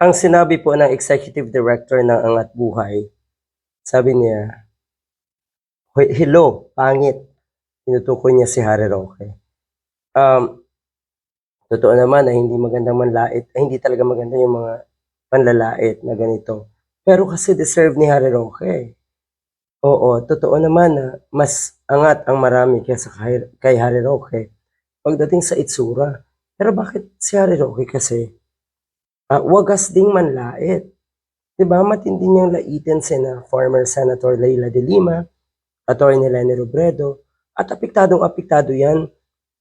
Ang sinabi po ng executive director ng Angat Buhay, sabi niya, Hello, pangit." Tinutukoy niya si Harry Roque. Um, Totoo naman na hindi magandang manlait, ay hindi talaga maganda yung mga panlalait na ganito. Pero kasi deserve ni Harry Roque, eh. Oo, totoo naman na mas angat ang marami kaysa kay Harry Roque pagdating sa itsura. Pero bakit si Harry Roque kasi, wagas ding manlait. 'Di ba matindi niyang laitin sina former Senator Leila de Lima, Attorney Leni Robredo, at apektadong-apektado 'yan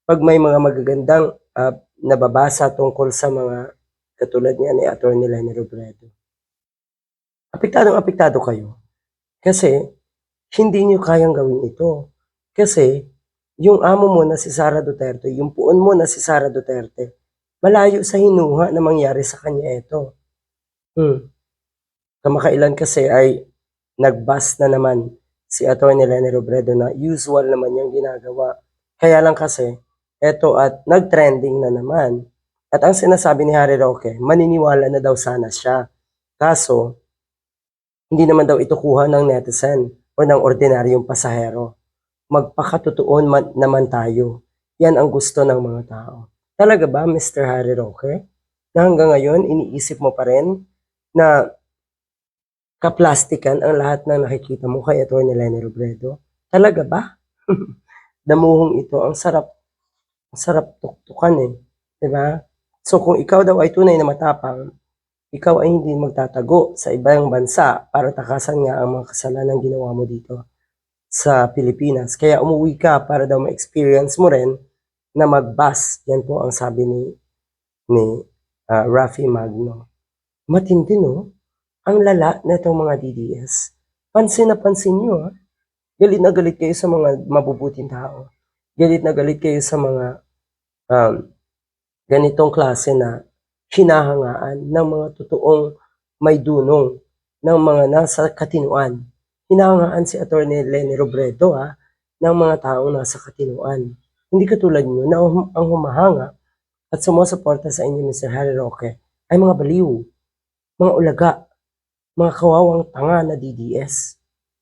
'pag may mga magagandang, nababasa tungkol sa mga katulad niya ni Attorney Leni Robredo. Apektadong-apektado kayo kasi hindi niyo kayang gawin ito. Kasi yung amo mo na si Sara Duterte, yung puon mo na si Sara Duterte, malayo sa hinuha na mangyari sa kanya ito. Kamakailan kasi ay nag-bust na naman si Attorney Leni Robredo na usual naman niyang ginagawa. Kaya lang kasi, eto at nag-trending na naman. At ang sinasabi ni Harry Roque, maniniwala na daw sana siya. Kaso, hindi naman daw ito kuha ng netizen o ng ordinaryong pasahero. Magpakatotoo naman tayo. Yan ang gusto ng mga tao. Talaga ba, Mr. Harry Roque, na hanggang ngayon iniisip mo pa rin na kaplastikan ang lahat ng nakikita mo kay Attorney Leni Robredo? Talaga ba? Damuhong ito, ang sarap tuktukan eh. 'Di ba? So kung ikaw daw ay tunay na matapang, ikaw ay hindi magtatago sa ibang bansa para takasan nga ang mga kasalanan ginawa mo dito sa Pilipinas. Kaya umuwi ka para daw ma-experience mo rin na mag-bus. Yan po ang sabi ni Raffy Magno. Matindi no? Ang lala nitong mga DDS. Pansin na pansin nyo ha. Galit na galit kayo sa mga mabubuting tao. Galit na galit kayo sa mga um, ganitong klase na hinahangaan ng mga totoong may dunong ng mga nasa katinuan. Hinahangaan si Attorney Leni Robredo ng mga taong nasa katinuan. Hindi katulad nyo na ang humahanga at sumusuporta sa inyo Mr. Harry Roque ay mga baliw, mga ulaga, mga kawawang tanga na DDS.